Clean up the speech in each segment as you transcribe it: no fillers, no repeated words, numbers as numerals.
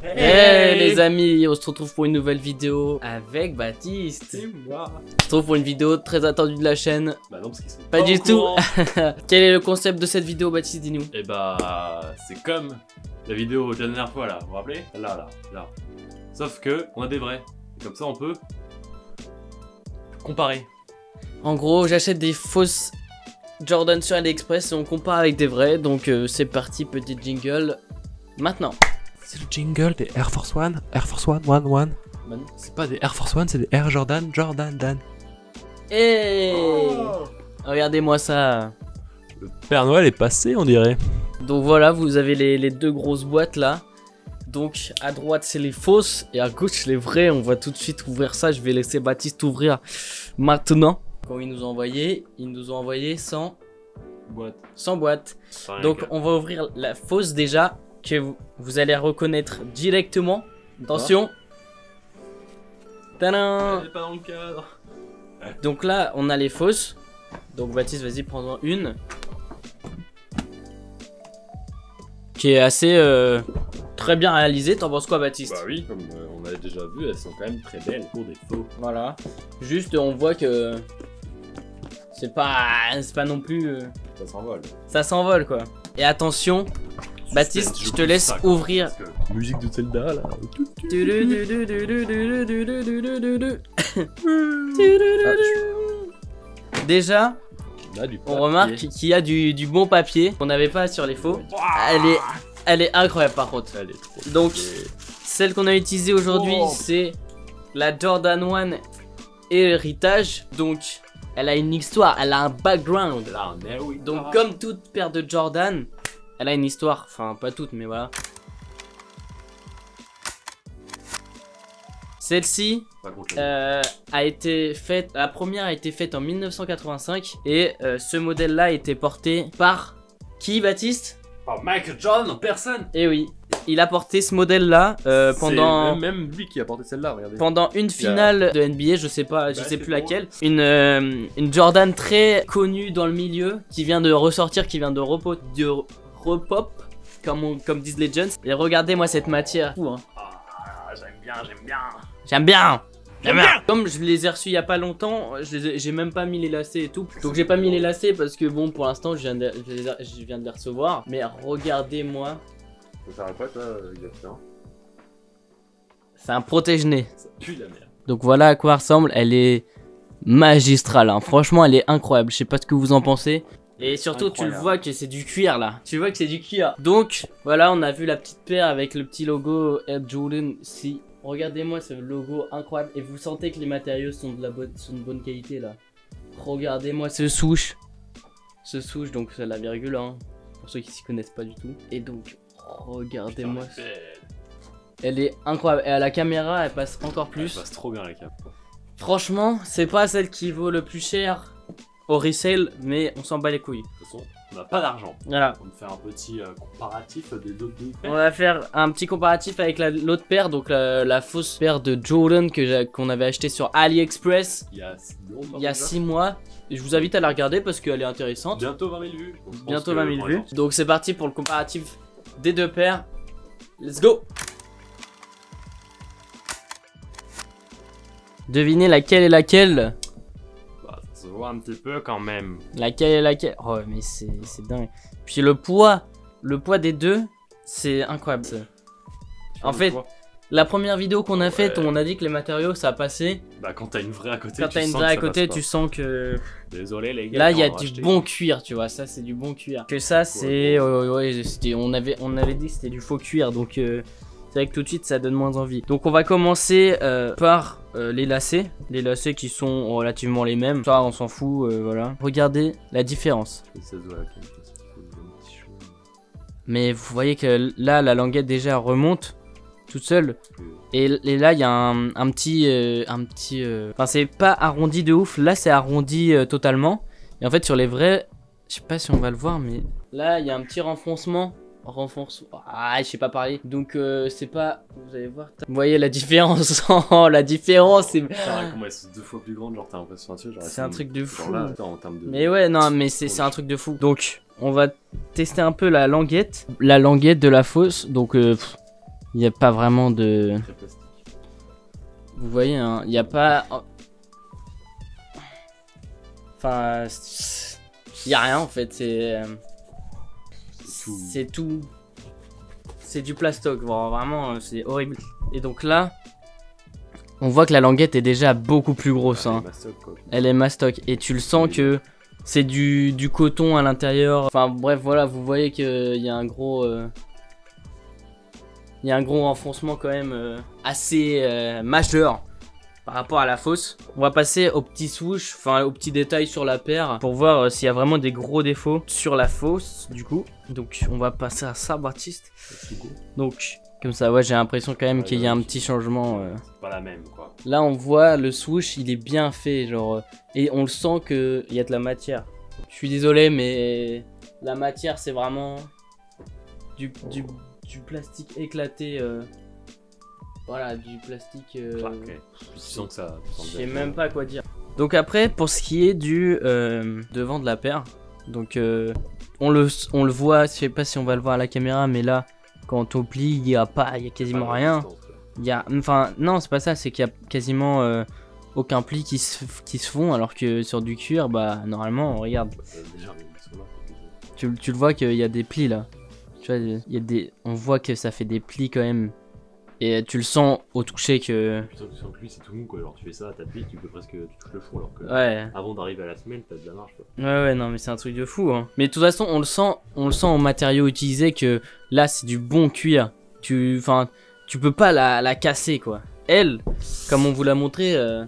Hey les amis, on se retrouve pour une nouvelle vidéo avec Baptiste. C'est moi. On se retrouve pour une vidéo très attendue de la chaîne. Bah non, parce qu'ils sont Pas du au tout. courant. Quel est le concept de cette vidéo, Baptiste, dis-nous? Et bah, c'est comme la vidéo de la dernière fois là, vous vous rappelez? Là. Sauf que, on a des vrais. Et comme ça, on peut comparer. En gros, j'achète des fausses Jordan sur AliExpress et on compare avec des vrais. Donc c'est parti, petit jingle. Maintenant. C'est le jingle des Air Force One, One. C'est pas des Air Force One, c'est des Air Jordan, Dan. Hey, Oh. regardez-moi ça. Le Père Noël est passé, on dirait. Donc voilà, vous avez les deux grosses boîtes là. Donc à droite c'est les fausses et à gauche les vraies. On va tout de suite ouvrir ça. Je vais laisser Baptiste ouvrir maintenant. Quand ils nous ont envoyé, 100 boîtes. Donc on va ouvrir la fausse déjà, que vous allez reconnaître directement. Attention. Tadam. Elle est pas dans le cadre. Donc là on a les fausses. Donc Baptiste, vas-y, prends-en une. Qui est assez très bien réalisée. T'en penses quoi, Baptiste? Bah oui, comme on avait déjà vu, elles sont quand même très belles pour des faux. Voilà. Juste on voit que c'est pas non plus Ça s'envole. ça s'envole quoi. Et attention, Baptiste, je te laisse ouvrir. Musique de Zelda là. Déjà, Là, du on remarque qu'il y a du bon papier qu'on n'avait pas sur les faux. Elle est incroyable par contre. Elle est trop. Donc, celle qu'on a utilisée aujourd'hui, Oh. c'est la Jordan 1 Héritage. Donc, elle a une histoire, elle a un background. Là, on est oui. Donc, comme toute paire de Jordan, elle a une histoire. Enfin, pas toute, mais voilà. Celle-ci Pas contre a été faite. La première a été faite en 1985 et ce modèle-là a été porté par qui, Baptiste? par Michael Jordan en personne. Eh oui, il a porté ce modèle-là pendant. C'est même lui qui a porté celle-là, regardez. Pendant une finale de NBA, je sais pas, je Bah, sais c'est plus bon. laquelle. Une Jordan très connue dans le milieu, qui vient de ressortir, qui vient de repop, comme disent les Legends. Et regardez-moi cette matière. Fou, hein. Ah, J'aime bien. Comme je les ai reçus il y a pas longtemps, j'ai même pas mis les lacets et tout. Donc j'ai pas mis les lacets parce que bon, pour l'instant je viens de les recevoir. Mais regardez-moi, Ça sert à quoi, toi, exactement? c'est un protège-nez. Ça pue la merde. Donc voilà à quoi ressemble, elle est magistrale, hein. Franchement elle est incroyable, je sais pas ce que vous en pensez. Et surtout tu le Incroyable. vois que c'est du cuir là, tu vois que c'est du cuir. Donc voilà, on a vu la petite paire avec le petit logo Air Jordan. Si, regardez-moi ce logo incroyable et vous sentez que les matériaux sont de bonne qualité là. Regardez-moi ce souche, donc c'est la virgule hein, pour ceux qui s'y connaissent pas du tout. Et donc regardez-moi, Putain, elle est belle. elle est incroyable et à la caméra elle passe encore Elle plus. passe trop bien la cape. Franchement, c'est pas celle qui vaut le plus cher au resale, mais on s'en bat les couilles. De toute façon, on n'a pas d'argent. Voilà. On va faire un petit comparatif des deux On va faire un petit comparatif avec l'autre paire, donc la fausse paire de Jordan qu'on avait acheté sur AliExpress Il y a il y a 6 mois. Et je vous invite à la regarder parce qu'elle est intéressante. Bientôt 20 000 vues. Donc, je pense Bientôt que 20 000 pour vues. les gens, Donc c'est parti pour le comparatif des deux paires. Let's go! Devinez laquelle est laquelle? bah, ça se voit un petit peu quand même. Laquelle est laquelle? Oh mais c'est dingue. Puis le poids des deux, c'est incroyable. En fait, la première vidéo qu'on a faite, Ouais. on a dit que les matériaux ça passait. Bah, quand t'as une vraie à côté, Quand t'as une vraie à côté, tu sens que Désolé les gars. là il y a on va du acheter. bon cuir, tu vois. Ça c'est du bon cuir. Que ça c'est, ouais, on avait dit que c'était du faux cuir, donc c'est vrai que tout de suite ça donne moins envie. Donc on va commencer par les lacets qui sont relativement les mêmes. Ça on s'en fout, voilà. Regardez la différence. Ça se voit la qualité, ça se fait un petit cheveu. Mais vous voyez que là la languette déjà remonte toute seule. Et là il y a un petit enfin c'est pas arrondi de ouf, là c'est arrondi totalement. Et en fait sur les vrais, je sais pas si on va le voir, mais là il y a un petit renfoncement. Ah, je sais pas parler. Donc c'est pas, vous allez voir. Vous voyez la différence. Oh, la différence c'est. Putain, comment elles sont 2 fois plus grandes, genre t'as l'impression un truc. C'est un truc de fou. Là, en termes de. Mais ouais, non, mais c'est un truc de fou. Donc on va tester un peu la languette de la fausse. Donc Il n'y a pas vraiment de... Très plastique. Vous voyez, hein, il n'y a pas... Enfin... Il n'y a rien en fait, c'est... C'est tout... C'est du plastoc, vraiment, c'est horrible. Et donc là... On voit que la languette est déjà beaucoup plus grosse. Hein. Elle est mastoc. Et tu le sens que c'est du coton à l'intérieur. Enfin bref, voilà, vous voyez qu'il y a un gros... Il y a un gros renfoncement quand même assez majeur par rapport à la fausse. On va passer au petit swoosh, enfin au petit détail sur la paire pour voir s'il y a vraiment des gros défauts sur la fausse du coup. Donc on va passer à ça, Baptiste. Donc comme ça, ouais, j'ai l'impression quand même qu'il y a un petit changement. C'est pas la même quoi. Là on voit le swoosh, il est bien fait genre et on le sent qu'il y a de la matière. Je suis désolé mais la matière c'est vraiment du plastique éclaté. Voilà, du plastique. Okay. Tu sens que ça. Je sais même pas quoi dire. Donc après, pour ce qui est du devant de la paire, donc on le voit. Je sais pas si on va le voir à la caméra, mais là, quand on plie, il y a quasiment rien. Enfin, non, c'est pas ça. C'est qu'il y a quasiment aucun pli qui se font, alors que sur du cuir, bah normalement, regarde. Tu le vois qu'il y a des plis là. Tu vois, il y a on voit que ça fait des plis quand même. Et tu le sens au toucher que... Tu sens que lui c'est tout mou quoi, alors tu fais ça, t'appuies, tu touches le fond alors que... Ouais. Avant d'arriver à la semelle, t'as de la marge quoi. Ouais, non mais c'est un truc de fou hein. Mais de toute façon on le sent au matériau utilisé que là c'est du bon cuir. Tu peux pas la casser quoi. Elle, comme on vous l'a montré... Elle,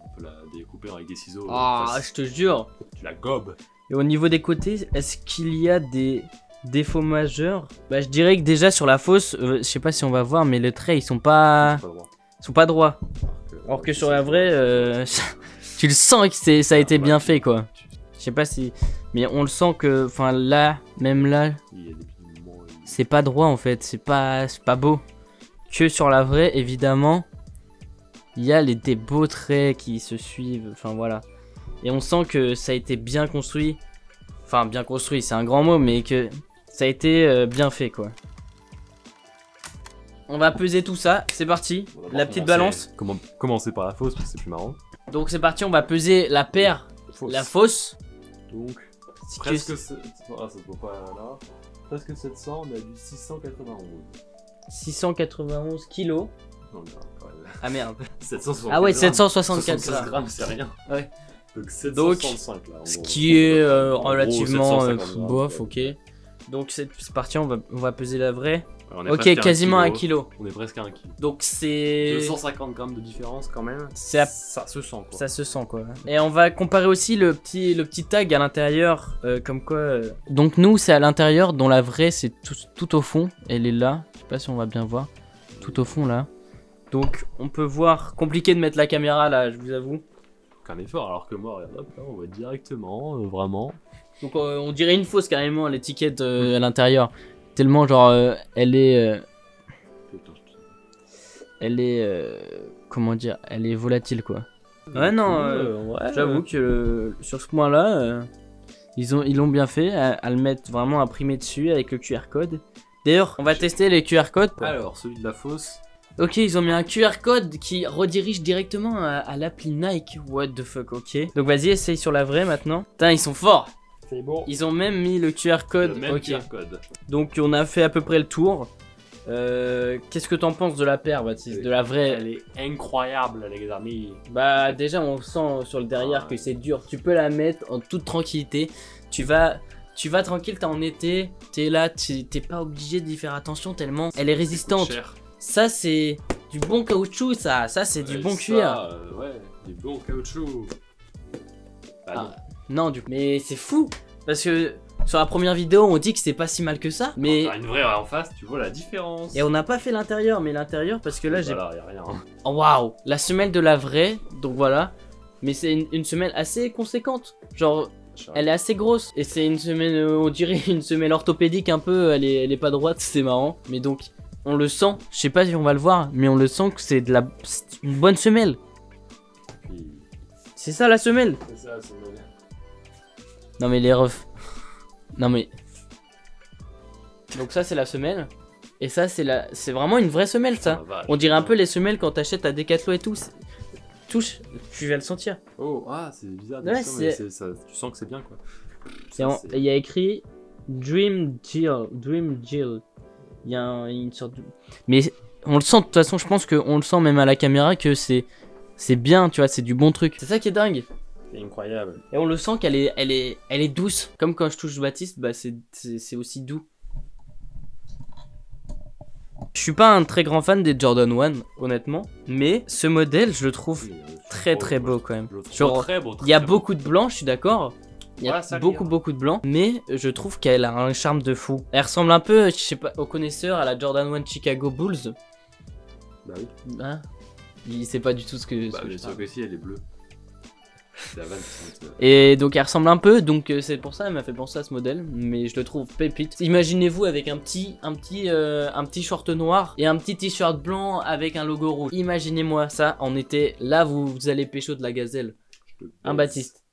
on peut la découper avec des ciseaux. Ah, je te jure. Tu la gobes. Et au niveau des côtés, est-ce qu'il y a des... défaut majeur, bah je dirais que déjà sur la fausse, je sais pas si on va voir, mais les traits ils sont pas droits. Alors que sur la vraie, tu le sens que ça a été bien fait quoi. Je sais pas si, mais on le sent que, enfin là, même là, c'est pas droit en fait, c'est pas beau. Que sur la vraie, évidemment, il y a des beaux traits qui se suivent, enfin voilà. Et on sent que ça a été bien construit. Enfin bien construit, c'est un grand mot, mais que ça a été bien fait quoi. On va peser tout ça, c'est parti. La petite balance. Commencer par la fausse parce que c'est plus marrant. Donc c'est parti, on va peser la paire, la fausse. Donc presque ça se voit pas là. Presque 700, on a du 691. 691 kilos. Non, quand même. Ah merde. 764 ah ouais, 764 grammes, c'est rien. Ouais. Donc 765 là. Ce qui est relativement 750 bof, ok. Donc c'est parti, on va peser la vraie. Ok, quasiment 1 kilo. On est presque à 1 kilo. Donc c'est 250 grammes de différence quand même. Ça se sent quoi. Ça se sent quoi. Et on va comparer aussi le petit tag à l'intérieur, comme quoi. Donc nous c'est à l'intérieur, dont la vraie c'est tout au fond. Elle est là. Je sais pas si on va bien voir. Tout au fond là. Donc on peut voir. Compliqué de mettre la caméra là, je vous avoue. Un effort, alors que moi, regarde, hop, là, on voit directement, vraiment. Donc on dirait une fausse carrément l'étiquette à l'intérieur. Tellement genre elle est comment dire, elle est volatile quoi. Ouais non, j'avoue que sur ce point là ils l'ont bien fait à le mettre vraiment imprimé dessus avec le QR code. D'ailleurs on va tester les QR codes quoi. Alors celui de la fausse. Ok, ils ont mis un QR code qui redirige directement à l'appli Nike. What the fuck, ok. Donc vas-y, essaye sur la vraie maintenant. Putain, ils sont forts. C'est bon. Ils ont même mis le QR code. Le même ok. QR code. Donc on a fait à peu près le tour. Qu'est-ce que t'en penses de la paire, Baptiste? De la vraie? Elle est incroyable, les amis. Bah déjà, on sent sur le derrière que c'est dur. Tu peux la mettre en toute tranquillité. Tu vas tranquille, t'es en été. T'es là, t'es pas obligé d'y faire attention tellement elle est résistante. Ça c'est du bon caoutchouc, ça c'est du bon cuir. Ouais, du bon caoutchouc. Bah, non, du coup. Mais c'est fou parce que sur la première vidéo on dit que c'est pas si mal que ça, mais t'as une vraie en face, tu vois la différence. Et on n'a pas fait l'intérieur, mais l'intérieur parce que là j'ai. Voilà, y a rien. Oh, waouh, la semelle de la vraie, donc voilà. Mais c'est une semelle assez conséquente, genre. Elle est assez grosse et c'est une semelle, on dirait une semelle orthopédique un peu, elle est pas droite, c'est marrant. Mais donc on le sent, je sais pas si on va le voir, mais on le sent que c'est une bonne semelle. C'est ça la semelle. C'est ça la semelle. Non mais les refs. Non mais. Donc ça c'est la semelle. Et ça, c'est vraiment une vraie semelle, ça. Ah, On dirait un peu les semelles quand t'achètes à Decathlon et tout. Touche, tu vas le sentir. Oh, ah, c'est bizarre. Ouais, mais ça, tu sens que c'est bien, quoi. Et il y a écrit Dream Jill. Dream Jill. Il y a une sorte de... Mais on le sent, de toute façon, je pense qu'on le sent même à la caméra que c'est bien, tu vois, c'est du bon truc. C'est ça qui est dingue. C'est incroyable. Et on le sent qu'elle est douce. Comme quand je touche Baptiste, bah c'est aussi doux. Je suis pas un très grand fan des Jordan 1, honnêtement. Mais ce modèle, je le trouve très beau quand même. Genre, il y a beaucoup de blanc, je suis d'accord. Il y a beaucoup de blanc, mais je trouve qu'elle a un charme de fou. Elle ressemble un peu, je sais pas, aux connaisseurs à la Jordan 1 Chicago Bulls. Bah oui. Hein, il sait pas du tout ce que... Bah bien sûr que si, elle est bleue. Et donc elle ressemble un peu, donc c'est pour ça elle m'a fait penser à ce modèle, mais je le trouve pépite. Imaginez-vous avec un petit short noir et un petit t-shirt blanc avec un logo rouge. Imaginez-moi ça en été, là vous allez pécho de la gazelle. Un Baptiste.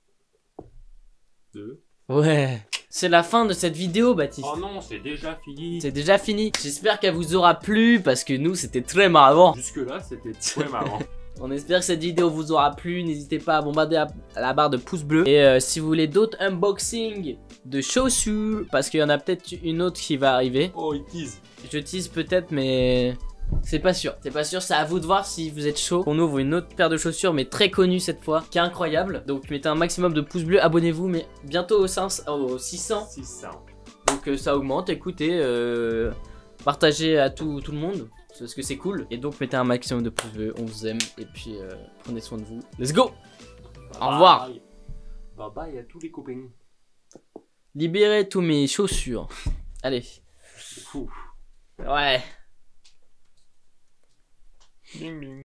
Ouais. C'est la fin de cette vidéo, Baptiste. Oh non, c'est déjà fini. C'est déjà fini. J'espère qu'elle vous aura plu parce que nous c'était très marrant. Jusque là c'était très marrant. On espère que cette vidéo vous aura plu. N'hésitez pas à bombarder à la barre de pouce bleu. Et si vous voulez d'autres unboxings de chaussures, parce qu'il y en a peut-être une autre qui va arriver. Oh, il tease. Je tease peut-être, mais c'est pas sûr. C'est pas sûr, c'est à vous de voir si vous êtes chaud. On ouvre une autre paire de chaussures, mais très connue cette fois, qui est incroyable. Donc mettez un maximum de pouces bleus, abonnez-vous, mais bientôt au 600. 600. Donc ça augmente, écoutez, partagez à tout le monde. Parce que c'est cool. Et donc mettez un maximum de pouces bleus, on vous aime. Et puis prenez soin de vous. Let's go. Au revoir. Bye bye à tous les copains. Libérez tous mes chaussures. Allez. Fou. Ouais. Ding ding.